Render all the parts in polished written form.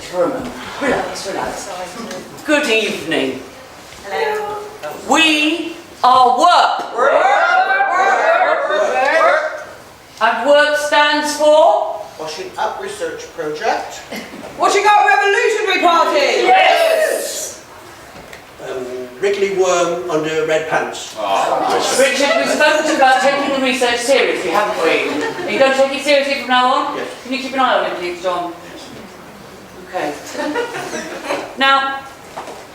for a moment. Relax, relax. Good evening. Hello. We are work. And work stands for? Washing Up Research Project. Washing Up Revolutionary Party! Yes! Wriggly worm under red pants. Richard, we've spoken about taking the research seriously, haven't we? Are you going to take it seriously from now on? Yes. Can you keep an eye on it, please, John? Okay. Now,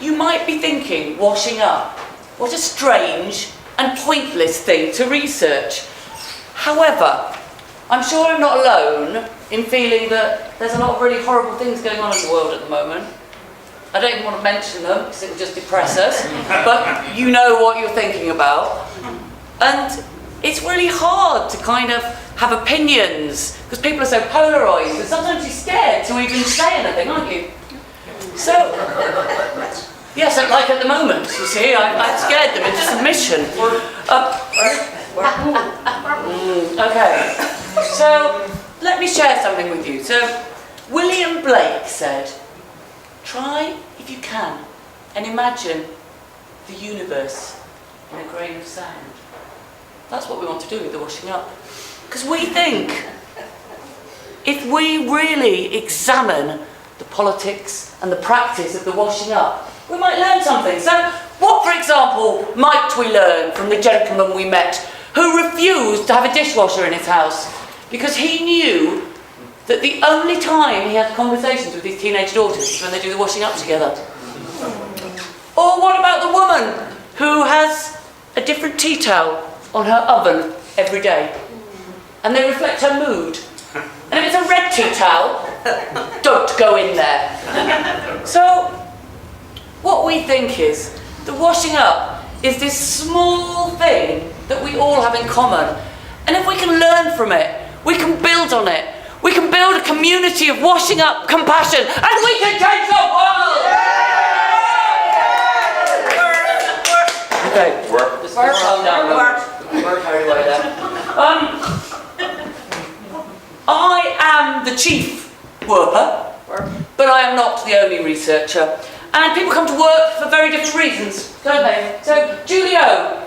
you might be thinking, washing up. What a strange and pointless thing to research. However, I'm sure I'm not alone in feeling that there's a lot of really horrible things going on in the world at the moment. I don't even want to mention them because it will just depress us, but you know what you're thinking about. And it's really hard to kind of have opinions because people are so polarised and sometimes you're scared to even say anything, aren't you? So, yes, like at the moment, you see, I've scared them into submission. Okay, so let me share something with you. So, William Blake said, try, if you can, and imagine the universe in a grain of sand. That's what we want to do with the washing up. Because we think, if we really examine the politics and the practice of the washing up, we might learn something. So, what, for example, might we learn from the gentleman we met who refused to have a dishwasher in his house because he knew that the only time he has conversations with his teenage daughters is when they do the washing up together? Or what about the woman who has a different tea towel on her oven every day and they reflect her mood? And if it's a red tea towel, don't go in there. So, what we think is, the washing up is this small thing that we all have in common. And if we can learn from it, we can build on it. We can build a community of washing up compassion, and we can change the world! Okay, just calm down. Work Harry way there. I am the chief worker, but I am not the only researcher. And people come to work for very different reasons, don't they? So, Julio.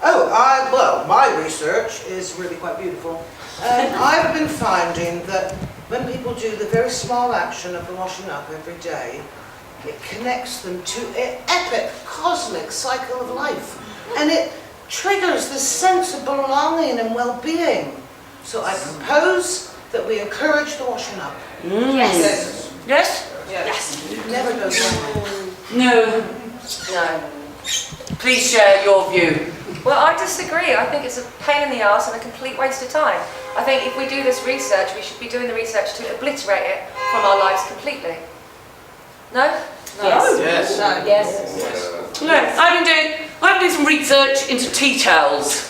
Well, my research is really quite beautiful. And I've been finding that when people do the very small action of the washing up every day, it connects them to an epic, cosmic cycle of life. And it triggers this sense of belonging and well-being. So I propose that we encourage the washing up. Yes. Yes? Yes. It never goes wrong. No. No. Please share your view. Well, I disagree. I think it's a pain in the arse and a complete waste of time. I think if we do this research, we should be doing the research to obliterate it from our lives completely. No? No. Yes. No. Yes. No, I've been doing some research into tea towels.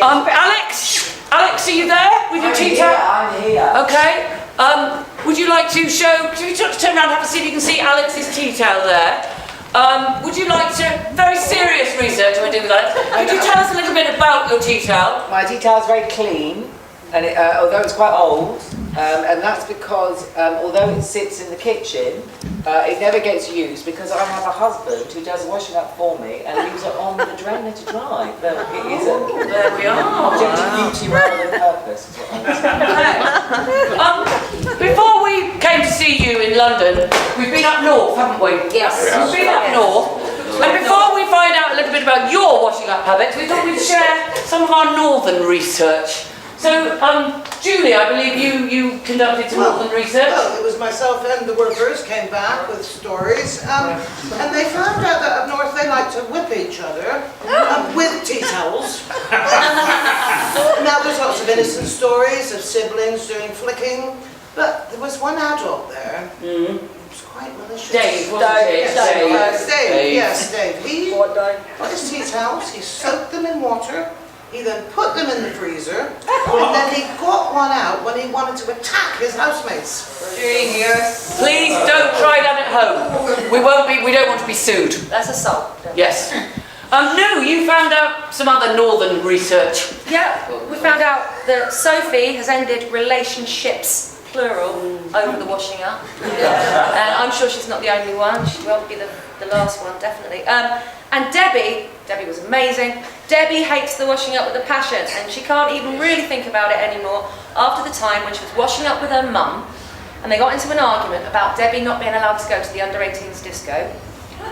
Alex, are you there with your tea towel? I'm here. Okay. Would you like to show? Could you just turn around and have a see if you can see Alex's tea towel there? Would you like to? Very serious research we're doing with Alex. Could you tell us a little bit about your tea towel? My tea towel is very clean, and although it's quite old, and that's because although it sits in the kitchen, it never gets used because I have a husband who does washing up for me and leaves it on the drainer to dry. But it is There we are. object of beauty rather than purpose. Is what I would say. Before we came to see you in London, we've been up north, haven't we? Yes. We've been up north. And before we find out a little bit about your washing up habits, we thought we'd share some of our northern research. So, Julie, I believe you conducted some northern research. Well, it was myself and the workers came back with stories, and they found out that up north they like to whip each other with tea towels. Now there's lots of innocent stories of siblings doing flicking, but there was one adult there. It was quite malicious. Dave, wasn't it? Dave. Yes, Dave. He What day? got his tea towels, he soaked them in water, he then put them in the freezer, and then he got one out when he wanted to attack his housemates. Genius. Please don't try that at home. We don't want to be sued. That's assault. Yes. No, you found out some other northern research. Yeah, we found out that Sophie has ended relationships, plural, over the washing up. And I'm sure she's not the only one. She won't be the last one, definitely. And Debbie was amazing. Debbie hates the washing up with a passion, and she can't even really think about it anymore after the time when she was washing up with her mum, and they got into an argument about Debbie not being allowed to go to the under-18s disco.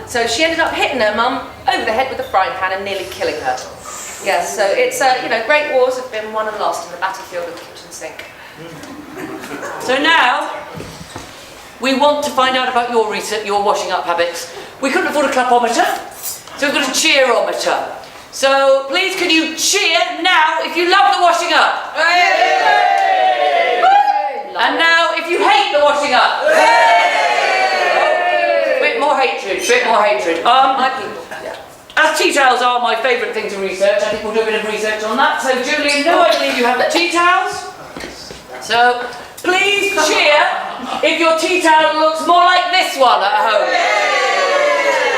So she ended up hitting her mum over the head with a frying pan and nearly killing her. Yes, so it's, great wars have been won and lost in the battlefield of the kitchen sink. So now, we want to find out about your research, your washing up habits. We couldn't afford a clapometer, so we've got a cheerometer. So please can you cheer now if you love the washing up? Yay! And now if you hate the washing up? Bit more hatred. My people. Yeah. As tea towels are my favourite thing to research, I think we'll do a bit of research on that. So Julian, no, I believe you have tea towels. So please cheer if your tea towel looks more like this one at home.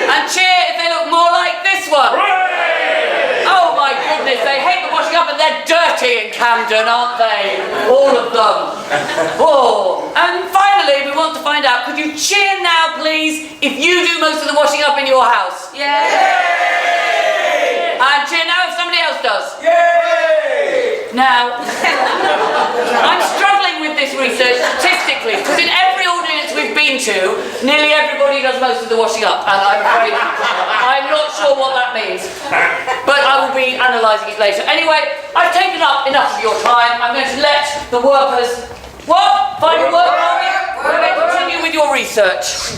And cheer if they look more like this one. Oh my goodness, they hate the washing up and they're dirty in Camden, aren't they? All of them. Oh. And finally, we want to find out, could you cheer now, please, if you do most of the washing up in your house? Yay! And cheer now if somebody else does. Yay! Now, I'm struggling with this research statistically, because in every audience we've been to, nearly everybody does most of the washing up, and I'm afraid I'm not sure what that means. But I will be analysing it later. Anyway, I've taken up enough of your time. I'm going to let the workers... What? Find work? We're going to continue with your research.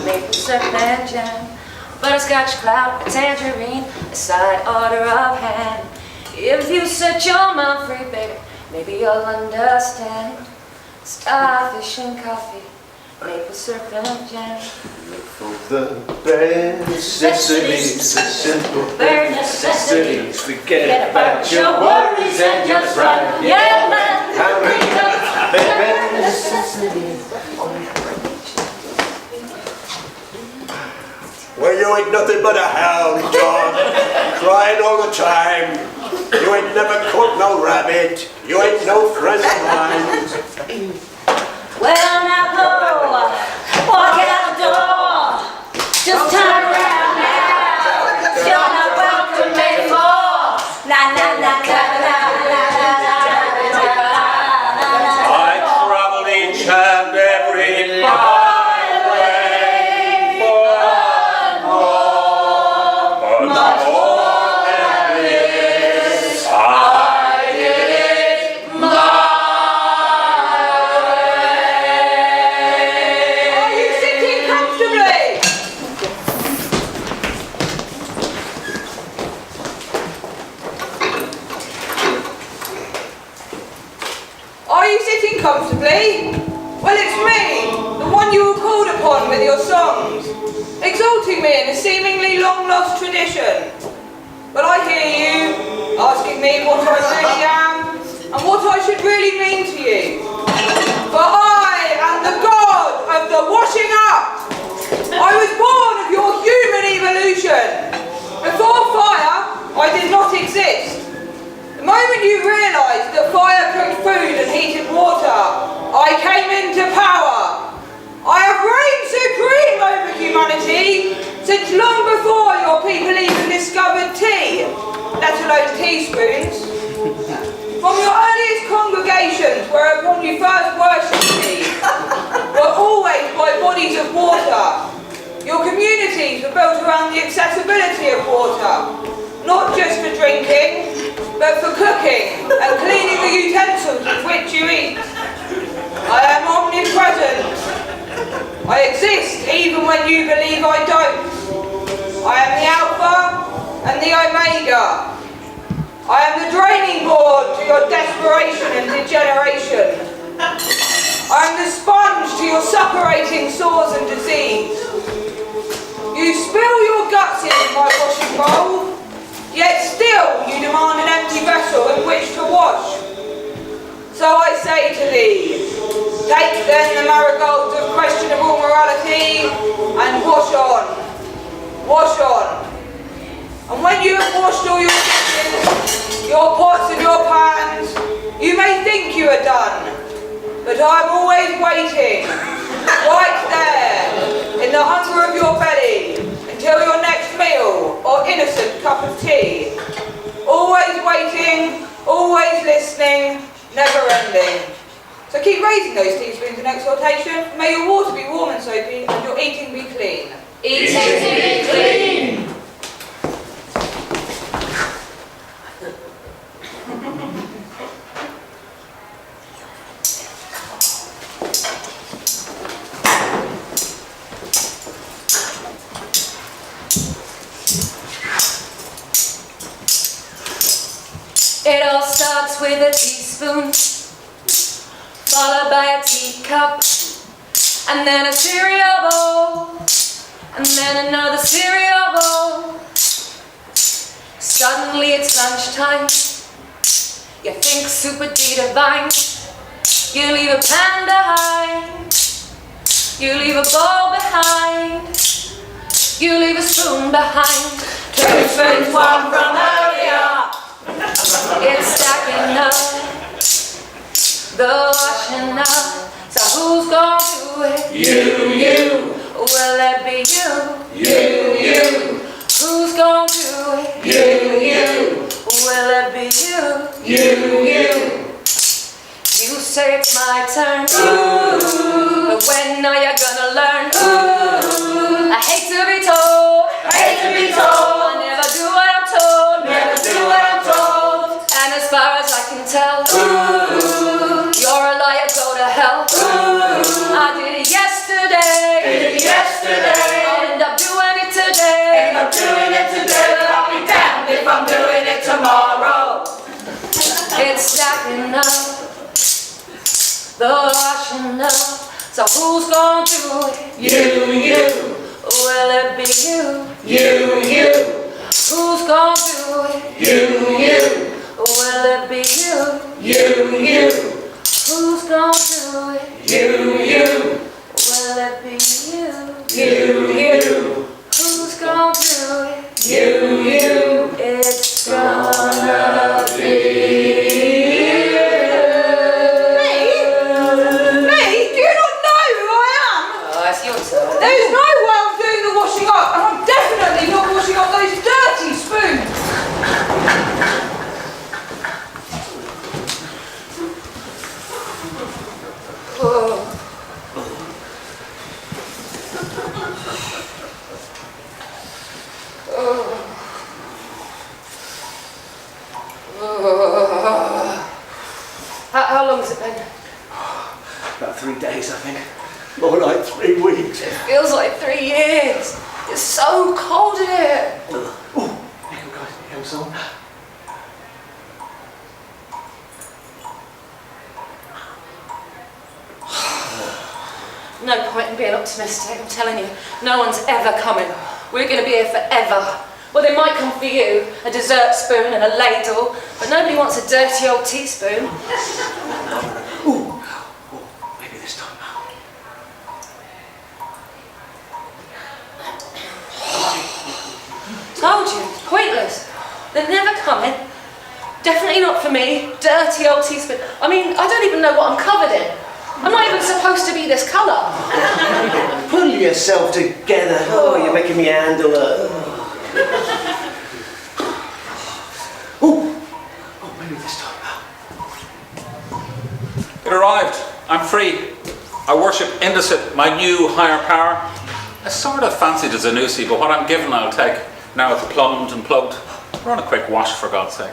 Maple syrup and jam, butterscotch cloud, a tangerine, a side order of ham. If you set your mind free, baby, maybe you'll understand. Starfish and coffee, maple syrup and jam. For the bare necessities, the simple bare necessities. Forget about your worries and your pride. Yeah, man. How many bare necessities? Well, you ain't nothing but a hound dog, crying all the time. You ain't never caught no rabbit. You ain't no friend of mine. Well, now go, walking out the door, just turn around now, you're not welcome anymore. La la la la la la la la la. I travel each and every byway for more, but more than this, I did it my Are you sitting comfortably? Are you sitting comfortably? Well, it's me, the one you were called upon with your songs, exalting me in a seemingly long-lost tradition. But I hear you, asking me what I really am, and what I should really mean to you. For I am the god of the washing up. I was born of your human evolution. Before fire, I did not exist. The moment you realised that fire cooked food and heated water, I came into power. I have reigned supreme over humanity since long before your people even discovered tea, let alone teaspoons. From your earliest congregations, whereupon you first worshipped me, were always by bodies of water. Your communities were built around the accessibility of water, not just for drinking, but for cooking and cleaning the utensils with which you eat. I am omnipresent. I exist even when you believe I don't. I am the Alpha and the Omega, I am the draining board to your desperation and degeneration. I am the sponge to your suppurating sores and disease. You spill your guts into my washing bowl, yet still you demand an empty vessel in which to wash. So I say to thee, take then the marigolds of questionable morality and wash on. Wash on. And when you have washed all your dishes, your pots and your pans, you may think you are done. But I'm always waiting, right there, in the hunger of your belly, until your next meal or innocent cup of tea. Always waiting, always listening, never ending. So keep raising those teaspoons in exhortation. May your water be warm and soapy, and your eating be clean. Eating be clean. It all starts with a teaspoon, followed by a teacup, and then a cereal bowl, and then another cereal bowl. Suddenly it's lunchtime. You think soup would be divine. You leave a pan behind. You leave a bowl behind. You leave a spoon behind. 2 spoons, one from earlier. It's stacking up, the washing up. So who's gonna do it? You. Will it be you? You. Who's gonna do it? You. Will it be you? You. You say it's my turn. Ooh. But when are you gonna learn? Ooh. I hate to be told. I never do what I'm told. And as far as I can tell, ooh, you're a liar, go to hell. Ooh, I did it yesterday. I'll end up doing it today. But I'll be damned if I'm doing it tomorrow. It's stacking up, the washing up. So who's gonna do it? You. Will it be you? You. Who's gonna do it? You. Will it be you? You. Who's gonna do it? You. Will it be you? You. Who's gonna do it? You. It's gonna be Me? Do you not know who I am? Oh, it's your turn. There's no way I'm doing the washing up, and I'm definitely not washing up those dirty spoons. How long has it been? About 3 days, I think. More like 3 weeks. Feels like 3 years. It's so cold in here. Oh, here we go, guys. Here we go. No point in being optimistic, I'm telling you. No one's ever coming. We're going to be here forever. Well, they might come for you, a dessert spoon and a ladle, but nobody wants a dirty old teaspoon. Ooh. Oh, maybe this time. Told you, it's pointless. They're never coming. Definitely not for me. Dirty old teaspoon. I mean, I don't even know what I'm covered in. I'm not even supposed to be this colour. Pull yourself together. Oh, you're making me handle it. Oh, maybe this time. It arrived. I'm free. I worship Indesit, my new higher power. I sort of fancied a Zanussi, but what I'm given I'll take. Now it's plumbed and plugged. Run a quick wash, for God's sake.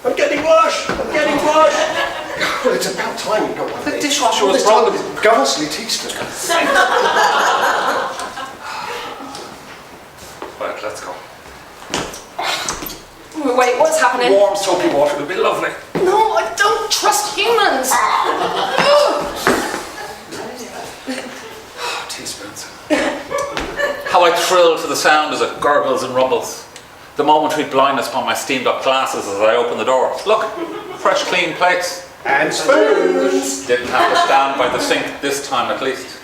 I'm getting washed. Well, it's about time you got one. The dishwasher was This time broken. with this ghastly teaspoon. Right, let's go. Wait, what's happening? Warm soapy water would be lovely. No, I don't trust humans. Teaspoons. How I thrill to the sound as it gurgles and rumbles. The momentary blindness upon my steamed up glasses as I open the door. Look, fresh clean plates. And spoons. Didn't have to stand by the sink this time at least.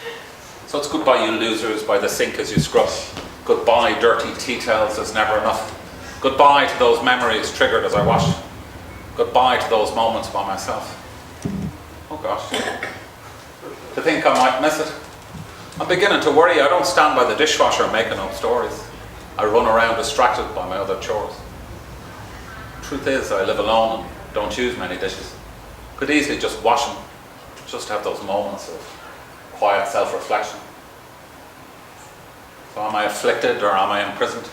So it's goodbye you losers by the sink as you scrub. Goodbye dirty tea towels, there's never enough. Goodbye to those memories triggered as I wash. Goodbye to those moments by myself. Oh gosh. To think I might miss it. I'm beginning to worry. I don't stand by the dishwasher making up stories. I run around distracted by my other chores. Truth is, I live alone and don't use many dishes. Could easily just wash them, just have those moments of quiet self-reflection. So am I afflicted or am I imprisoned?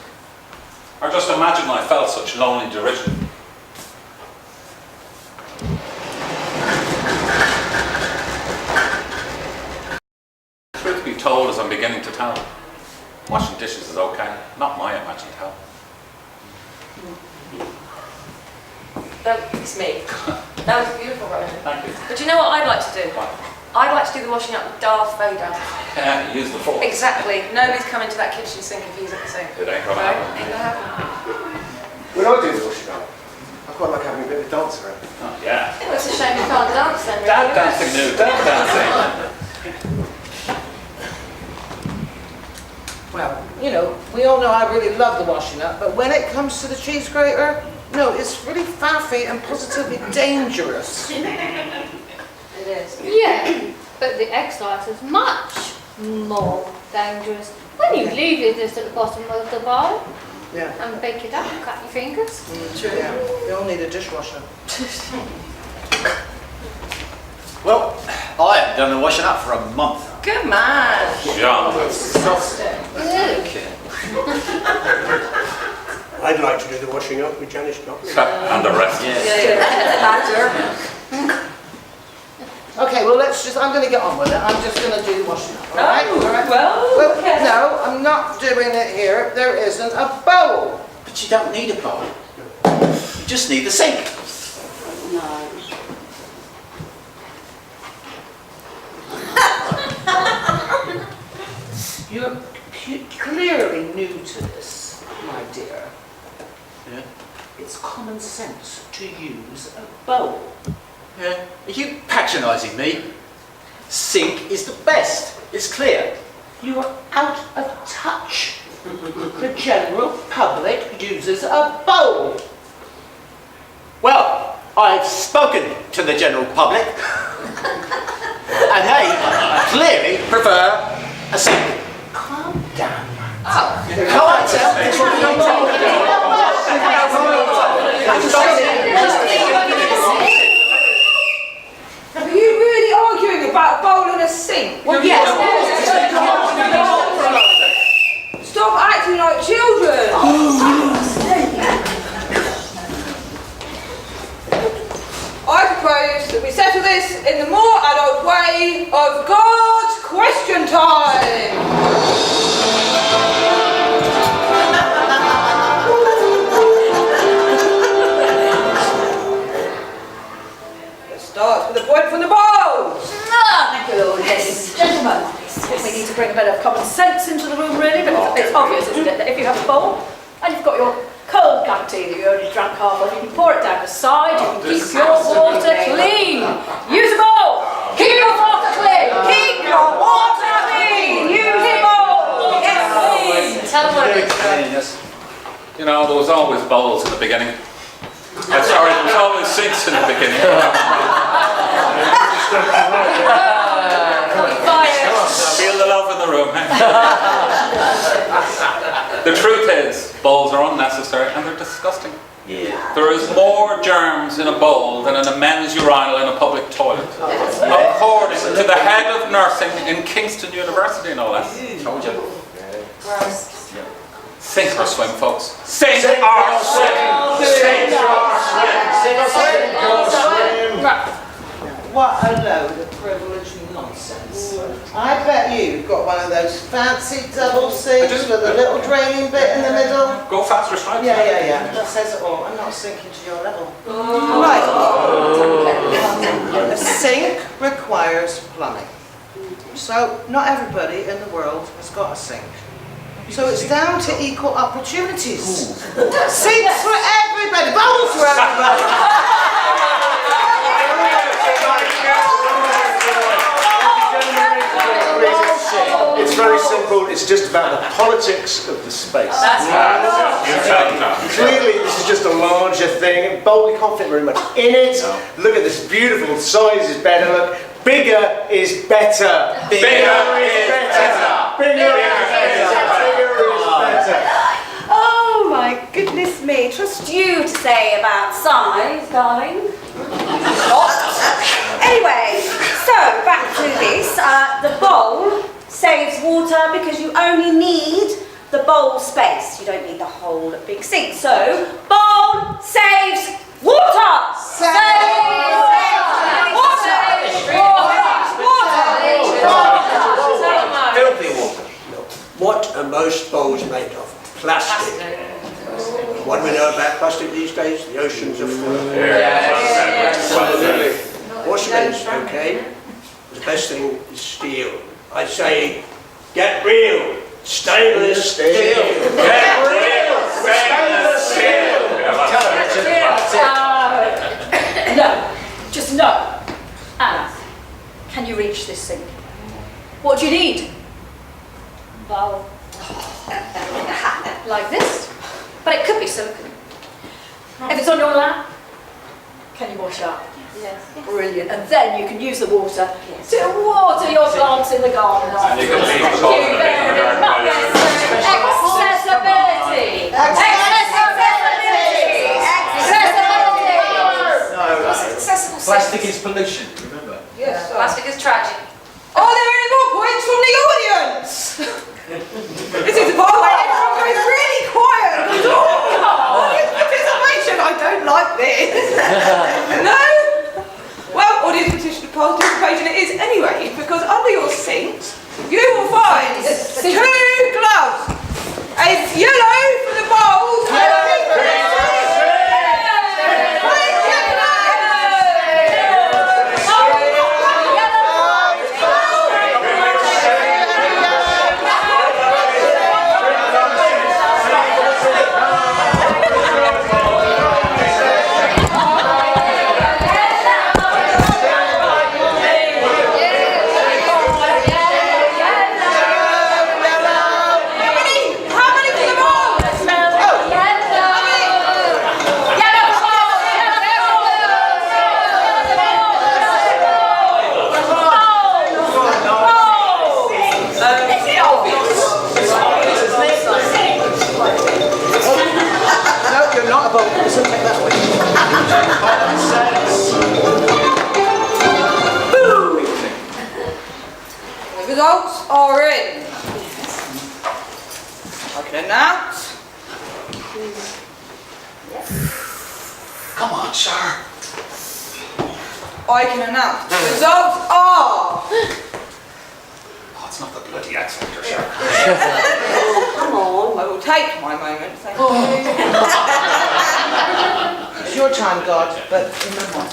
Or just imagine I felt such lonely derision. Truth be told, as I'm beginning to tell, washing dishes is okay, not my imagined hell. It's me. That was beautiful, Ronan. Thank you. But do you know what I'd like to do? What? I'd like to do the washing up with Darth Vader. Yeah, use the fork. Exactly. Nobody's coming to that kitchen sink if he's at the sink. It ain't gonna Right? happen. Ain't gonna happen. When I do the washing up, I quite like having a bit of dance around. Oh, yeah. Well, it's a shame you can't dance then, really. Dad dancing new, dad dancing. Well, you know, we all know I really love the washing up, but when it comes to the cheese grater, no, it's really faffy and positively dangerous. It is. Yeah, but the exercise is much more dangerous. When you leave it just at the bottom of the bowl Yeah. and bake it up, cut your fingers. Yeah, you all need a dishwasher. Well, I haven't done the washing up for a month. Good man. John. I'd like to do the washing up with Janice Cox. And the rest. Okay, well, I'm going to get on with it. I'm just going to do the washing up, all right? Oh, well, okay. No, I'm not doing it here. There isn't a bowl. But you don't need a bowl. You just need the sink. You're clearly new to this, my dear. Yeah. It's common sense to use a bowl. Yeah. Are you patronising me? Sink is the best. It's clear. You are out of touch. The general public uses a bowl. Well, I've spoken to the general public. And they clearly prefer a sink. Calm down. Oh. Can't Are you really arguing about a bowl and a sink? Well, yes. Stop acting like children. I propose that we settle this in the more adult way of God's question time. Let's start with a point from the bowls. Thank you, Lord. Yes. Gentlemen, we need to bring a bit of common sense into the room, really, but it's obvious, isn't it, that if you have a bowl and you've got your cold cup of tea that you only drank half of, you can pour it down the side, you can keep your water clean. Use a bowl. Keep your water clean. Keep your water clean. Use a bowl. Yes, please. Tell them what it is. You know, there was always bowls in the beginning. Sorry, there was always sinks in the beginning. Feel the love in the room. The truth is, bowls are unnecessary and they're disgusting. Yeah. There is more germs in a bowl than in a men's urinal in a public toilet. According to the head of nursing in Kingston University, no less. Told you. Sink or swim, folks. Sink or swim! Sink or swim! What a load of privileged nonsense. I bet you've got one of those fancy double sinks with a little draining bit in the middle. Go faster stripes. Yeah. That says it all. I'm not sinking to your level. Right. A sink requires plumbing. So not everybody in the world has got a sink. So it's down to equal opportunities. Sinks for everybody. Bowls for everybody. It's very simple. It's just about the politics of the space. Clearly, this is just a larger thing. Boldly confident very much in it. Look at this beautiful size is better. Look, bigger is better. Bigger is better. Bigger is better. Oh my goodness me. Trust you to say about size, darling. Anyway, so back to this. The bowl saves water because you only need the bowl space. You don't need the whole big sink. So, bowl saves water. Saves water. Filthy water. What are most bowls made of? Plastic. What do we know about plastic these days? The oceans are full of it. Porcelain's okay. The best thing is steel. I say, get real. Stainless steel. Get real. Stainless steel. No, just no. Anna, can you reach this sink? What do you need? Bowl. Like this? But it could be silicone. If it's on your lap, can you wash up? Yes. Brilliant. And then you can use the water to water your plants in the garden. And you can leave the Thank you very much. Accessibility. Accessibility. Accessibility. Plastic is pollution, remember? Yes. Plastic is tragic. Are there any more points from the audience? This is the part where everyone goes really quiet. Participation, I don't like this. No? Well, audience participation it is anyway, because under your sinks, you will find 2 gloves. A yellow for the bowls and a pink for the sinks. The results are in. I can announce. Come on, sir. I can announce. The results are. Oh, it's not the bloody X Factor, sir. Come on. I will take my moment. Thank you. It's your time, God, but remember.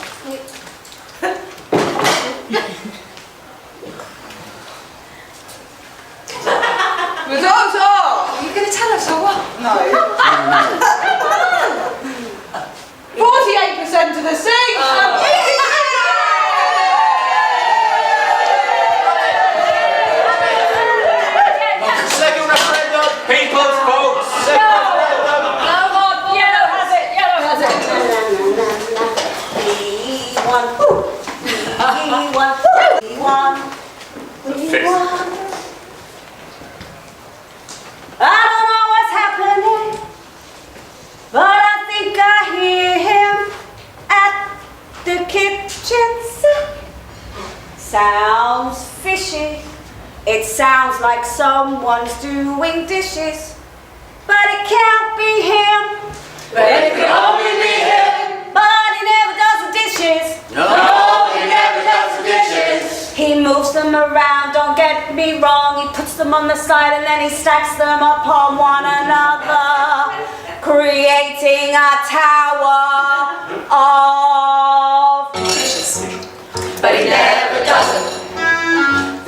Results are. Are you going to tell us or what? No. 48% of the sinks. Second referendum. People's votes. Yellow has it. Yellow has it. The fifth. I don't know what's happening, but I think I hear him at the kitchen sink. Sounds fishy. It sounds like someone's doing dishes, but it can't be him. But it can only be him. But he never does the dishes. No, he never does the dishes. He moves them around on me wrong. He puts them on the side and then he stacks them upon one another, creating a tower of dishes. But he never does them.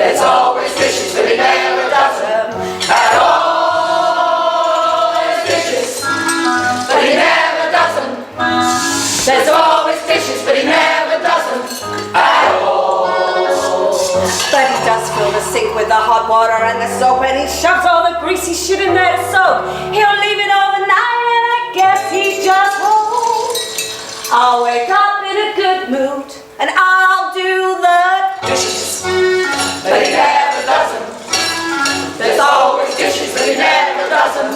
There's always dishes, but he never does them at all. There's dishes, but he never does them. There's always dishes, but he never does them at all. But he does fill the sink with the hot water and the soap, and he shoves all the greasy shit in there to soak. He'll leave it overnight, and I guess he just won't. I'll wake up in a good mood, and I'll do the Dishes, but he never does them. There's always dishes, but he never does them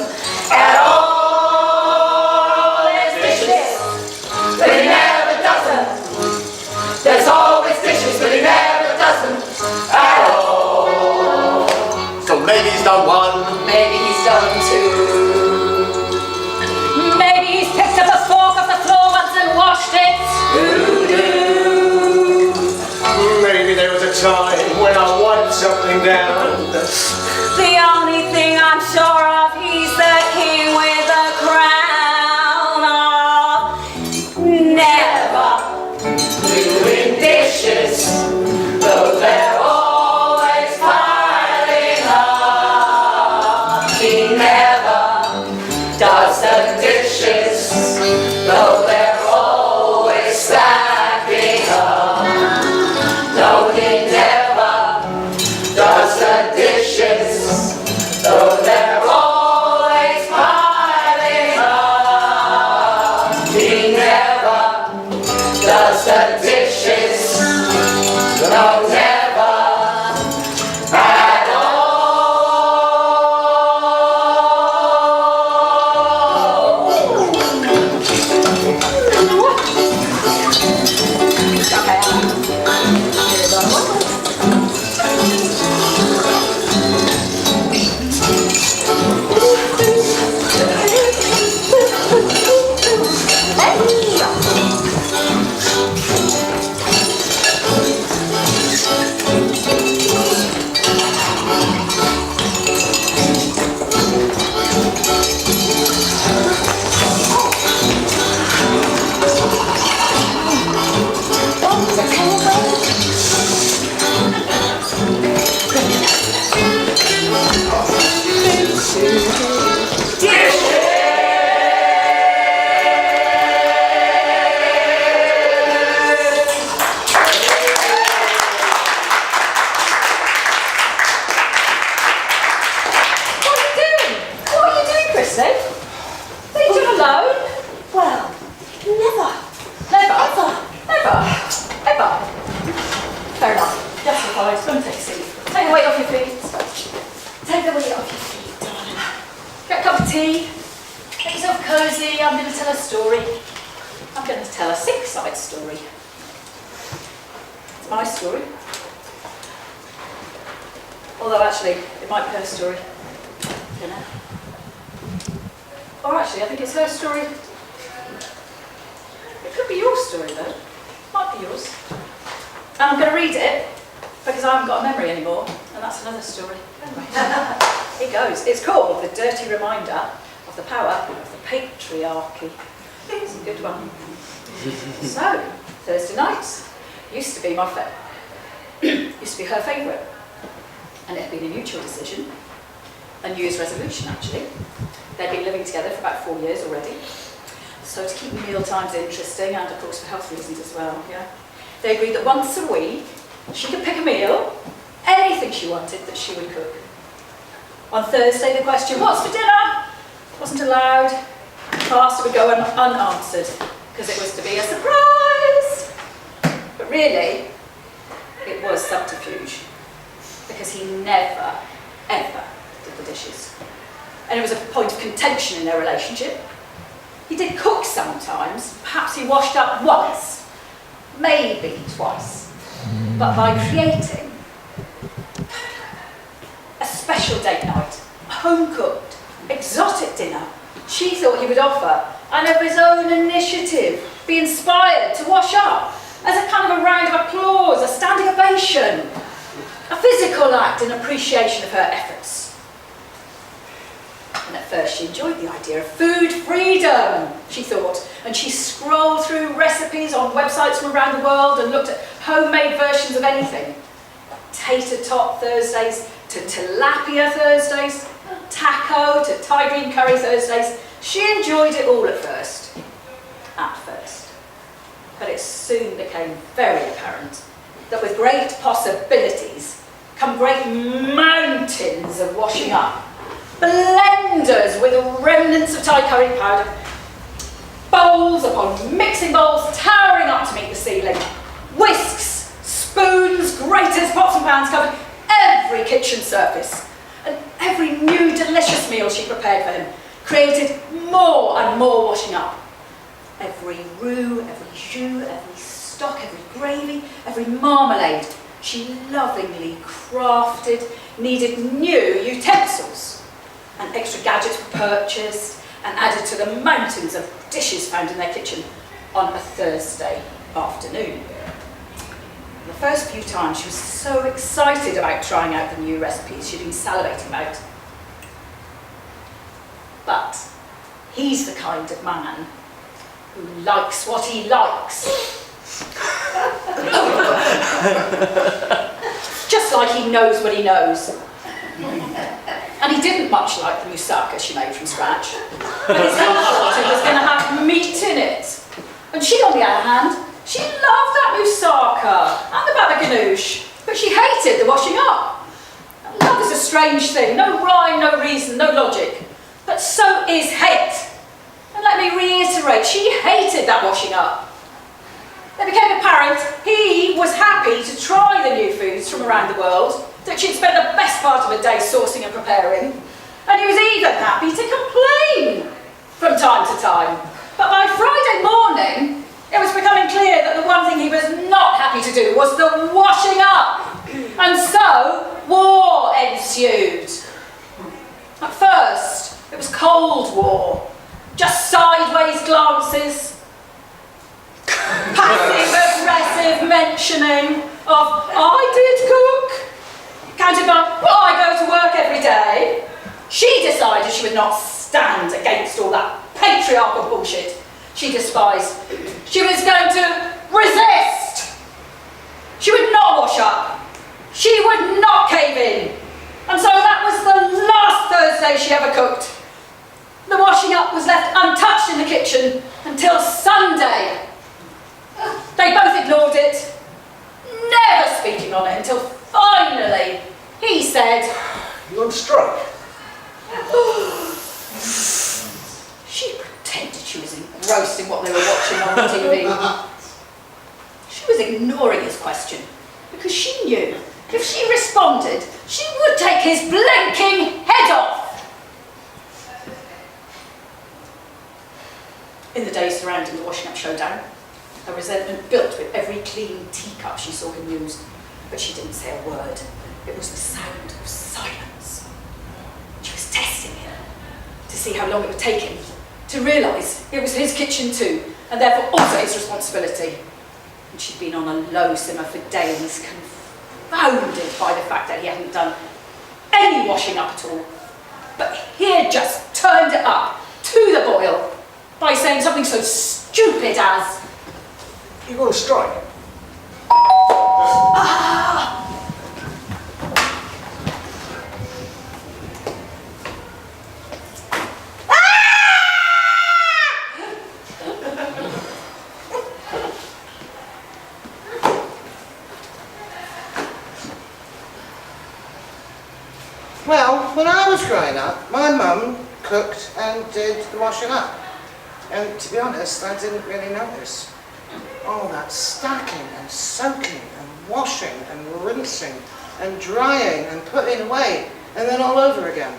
at all. There's dishes, but he never does them. There's always dishes, but he never does them at all. So maybe he's done one. Maybe he's done two. Maybe he's picked up a fork off the floor once and washed it. Maybe there was a time when I wiped something down. The only thing I'm sure of, he's the king with the crown of never Doing dishes, though they're always piling up. He never does the dishes, though they're always stacking up. No, he never does the dishes, though they're always piling up. He never does the dishes, no, never at her favourite, and it had been a mutual decision, a New Year's resolution actually. They'd been living together for about 4 years already, so to keep meal times interesting and of course for health reasons as well, yeah. They agreed that once a week she could pick a meal, anything she wanted that she would cook. On Thursday the question, what's for dinner? Wasn't allowed. Pasta would go unanswered because it was to be a surprise. But really, it was subterfuge, because he never, ever did the dishes. And it was a point of contention in their relationship. He did cook sometimes, perhaps he washed up once, maybe twice. But by creating a special date night, home-cooked, exotic dinner, she thought he would offer, and of his own initiative, be inspired to wash up, as a kind of a round of applause, a standing ovation, a physical wonderful act in appreciation of her efforts. And at first she enjoyed the idea of food freedom, she thought, and she scrolled through recipes on websites from around the world and looked at homemade versions of anything. Tater tot Thursdays to tilapia Thursdays, taco to Thai green curry Thursdays. She enjoyed it all at first. But it soon became very apparent that with great possibilities come great mountains of washing up. Blenders with remnants of Thai curry powder, bowls upon mixing bowls towering up to meet the ceiling, whisks, spoons, graters, pots and pans covered every kitchen surface, and every new delicious meal she prepared for him created more and more washing up. Every roux, every jus, every stock, every gravy, every marmalade she lovingly crafted needed new utensils, and extra gadgets were purchased and added to the mountains of dishes found in their kitchen on a Thursday afternoon. The first few times she was so excited about trying out the new recipes she'd been salivating about. But he's the kind of man who likes what he likes. Just like he knows what he knows. And he didn't much like the moussaka she made from scratch. But his thought it was going to have meat in it. And she, on the other hand, she loved that moussaka and the baba ganoush, but she hated the washing up. Love is a strange thing, no rhyme, no reason, no logic. But so is hate. And let me reiterate, she hated that washing up. It became apparent he was happy to try the new foods from around the world that she'd spent the best part of a day sourcing and preparing. And he was even happy to complain from time to time. But by Friday morning, it was becoming clear that the one thing he was not happy to do was the washing up. And so, war ensued. At first, it was Cold War. Just sideways glances, passive-aggressive mentioning of, I did cook, counted by, well, I go to work every day. She decided she would not stand against all that patriarchal bullshit she despised. She was going to resist. She would not wash up. She would not cave in. And so that was the last Thursday she ever cooked. The washing up was left untouched in the kitchen until Sunday. They both ignored it, never speaking on it until finally he said, "You on strike?" She pretended she was engrossed in what they were watching on the TV. She was ignoring his question because she knew if she responded, she would take his blinking head off. In the days surrounding the washing up showdown, her resentment built with every clean teacup she saw him use, but she didn't say a word. It was the sound of silence. She was testing him to see how long it would take him to realise it was his kitchen too, and therefore also his responsibility. And she'd been on a low simmer for days, confounded by the fact that he hadn't done any washing up at all. But he had just turned it up to the boil by saying something so stupid as, "You on strike?" Well, when I was growing up, my mum cooked and did the washing up. And to be honest, I didn't really notice. All that stacking and soaking and washing and rinsing and drying and putting away and then all over again.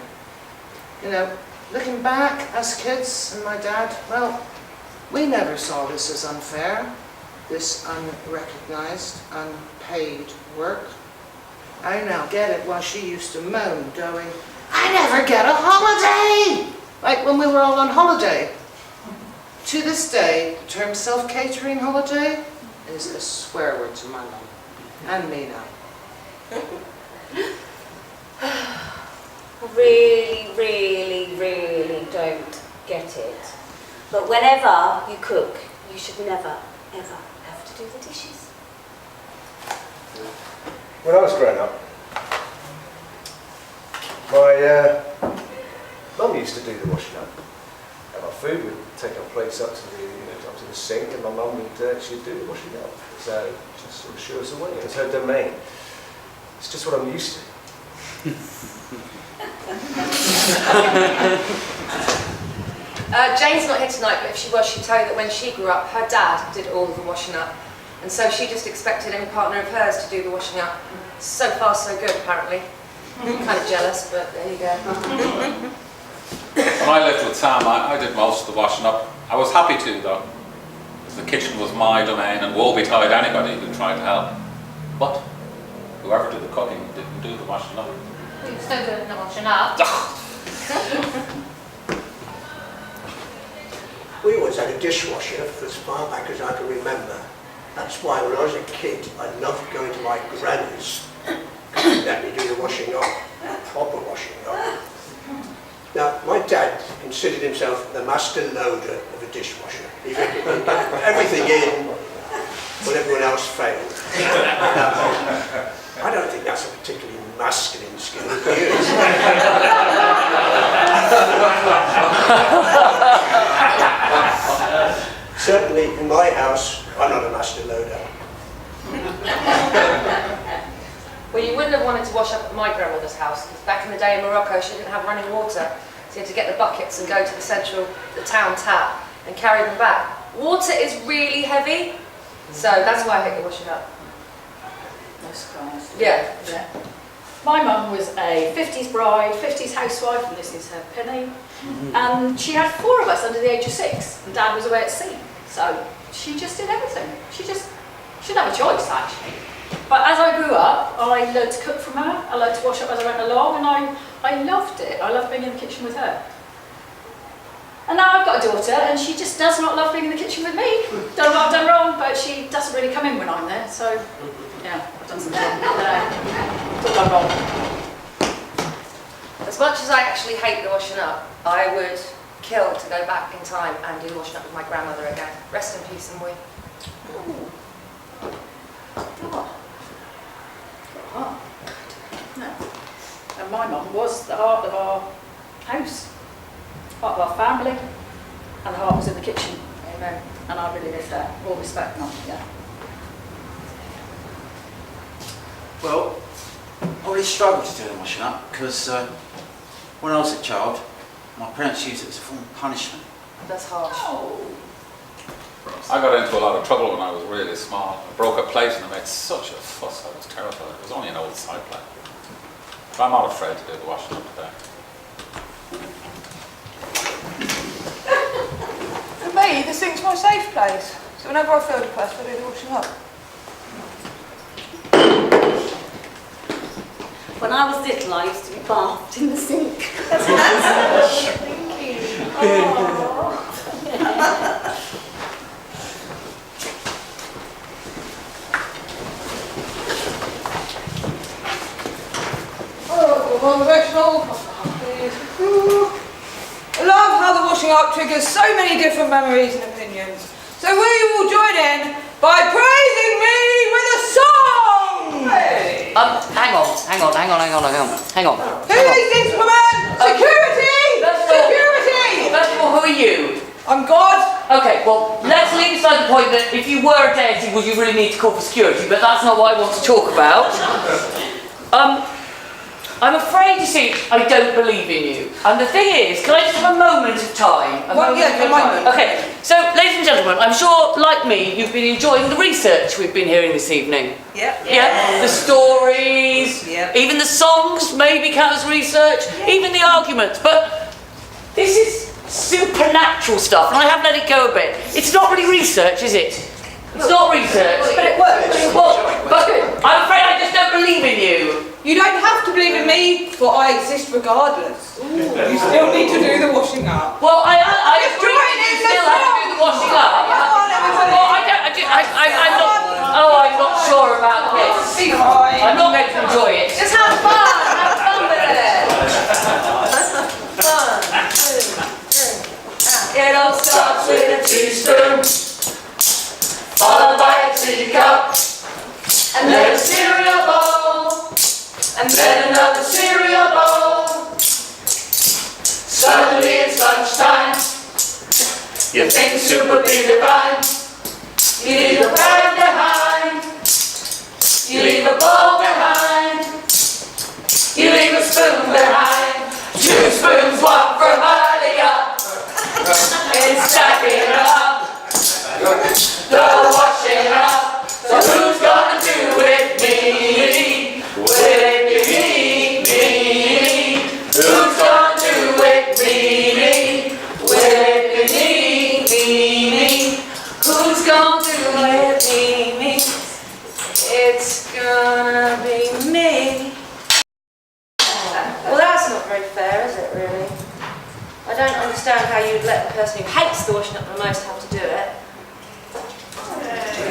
You know, looking back as kids and my dad, well, we never saw this as unfair, this unrecognised, unpaid work. I now get it why she used to moan, going, "I never get a holiday!" Like when we were all on holiday. To this day, the term self-catering holiday is a swear word to my mum and me now. really, really, really don't get it. But whenever you cook, you should never, ever have to do the dishes. When I was growing up, my mum used to do the washing up. And our food would take our plates up to the sink, and my mum would she'd do the washing up. So just sort of show us away. It's her domain. It's just what I'm used to. Jane's not here tonight, but if she was, she'd tell you that when she grew up, her dad did all of the washing up. And so she just expected any partner of hers to do the washing up. So far, so good, apparently. Kind of jealous, but there you go. When I lived with Sam, I did most of the washing up. I was happy to, though. The kitchen was my domain, and woe betide anybody who tried to help. But whoever did the cooking didn't do the washing up. You're so good at not washing up. We always had a dishwasher for as far back as I can remember. That's why when I was a kid, I loved going to my granny's. She let me do the washing up, proper washing up. Now, my dad considered himself the master loader of a dishwasher. He could get everything in when everyone else failed. Now, I don't think that's a particularly masculine skill, do you? Certainly in my house, I'm not a master loader. Well, you wouldn't have wanted to wash up at my grandmother's house, because back in the day in Morocco, she didn't have running water. So you had to get the buckets and go to the town tap and carry them back. Water is really heavy, so that's why I hate the washing up. No surprise. Yeah. Yeah. My mum was a 50s bride, 50s housewife, and this is her penny. And she had 4 of us under the age of 6, and Dad was away at sea. So she just did everything. She didn't have a choice, actually. But as I grew up, I learned to cook from her. I learned to wash up as I went along, and I loved it. I loved being in the kitchen with her. And now I've got a daughter, and she just does not love being in the kitchen with me. Don't know what I've done wrong, but she doesn't really come in when I'm there. So, yeah, I've done some bad. It's all gone wrong. As much as I actually hate the washing up, I would kill to go back in time and do the washing up with my grandmother again. Rest in peace, and we. Oh. No. And my mum was the heart of our house, part of our family, and the heart was in the kitchen. Amen. And I really lived there. All respect, Mum. Yeah. Well, I really struggled to do the washing up because when I was a child, my parents used it as a form of punishment. That's harsh. Oh. I got into a lot of trouble when I was really small. I broke a plate and I made such a fuss, I was terrified. It was only an old side plate. But I'm not afraid to do the washing up today. For me, the sink's my safe place. So whenever I feel depressed, I do the washing up. When I was little, I used to be bathed in the sink. Thank you. I love how the washing up triggers so many different memories and opinions. So will you all join in by praising me with a song? Hey. Hang on. Who is this woman? Security! Security! First of all, who are you? I'm God. Okay, well, let's leave aside the point that if you were a deity, would you really need to call for security, but that's not what I want to talk about. I'm afraid, you see, I don't believe in you. And the thing is, can I just have a moment of time? A moment. Okay, so, ladies and gentlemen, I'm sure, like me, you've been enjoying the research we've been hearing this evening. Yep. Yeah? The stories, Yep. even the songs maybe count as research, even the arguments, but this is supernatural stuff, and I have let it go a bit. It's not really research, is it? It's not research. But it works. Well, but I'm afraid I just don't believe in you. You don't have to believe in me, for I exist regardless. You still need to do the washing up. Well, I agree join that you in the still have to do the washing up. Come on, everybody. Well, I'm not sure about this. Be kind. I'm not going to enjoy it. Just have fun with it. teaspoon, followed by a teacup, and then a cereal bowl, and then another cereal bowl. Suddenly it's lunchtime. You think soup would be divine. You leave a bag behind. You leave a bowl behind. You leave a spoon behind. 2 spoons, one for hurry up. And stacking up. The washing up. So who's gonna do it? Me. Will it be me? Who's gonna do it? Me. Will it be me? Who's gonna do it? Me. It's gonna be me. Well, that's not very fair, is it, really? I don't understand how you'd let the person who hates the washing up the most have to do it.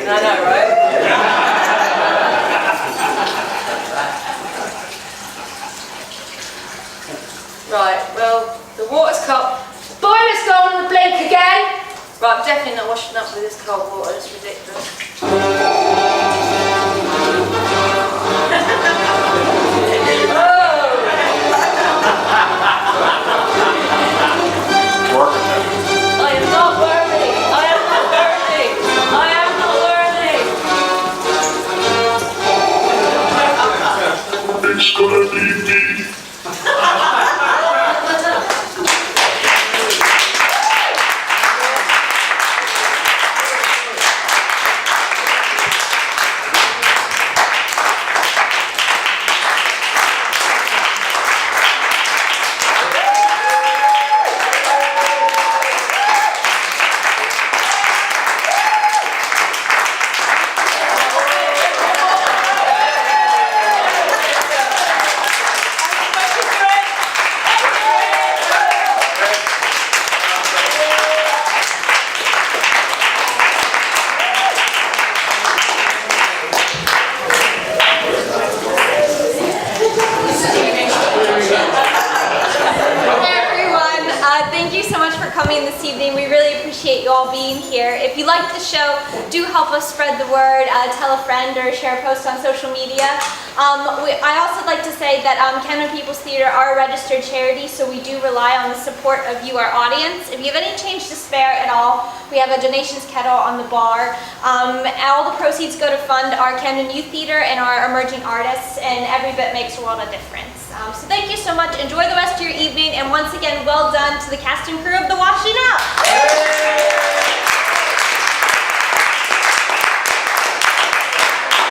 I know, right? Right, well, the water's cold. Boiler's gone on the blink again! Right, I'm definitely not washing up with this cold water, it's ridiculous. I am not worthy! I am not worthy! I am not worthy! It's gonna be me. This evening. We really appreciate you all being here. If you like the show, do help us spread the word, tell a friend or share a post on social media. I also like to say that Camden People's Theatre are a registered charity, so we do rely on the support of you, our audience. If you have any change to spare at all, we have a donations kettle on the bar. All the proceeds go to fund our Camden Youth Theatre and our emerging artists, and every bit makes a world of difference. So thank you so much. Enjoy the rest of your evening, and once again, well done to the cast and crew of The Washing Up.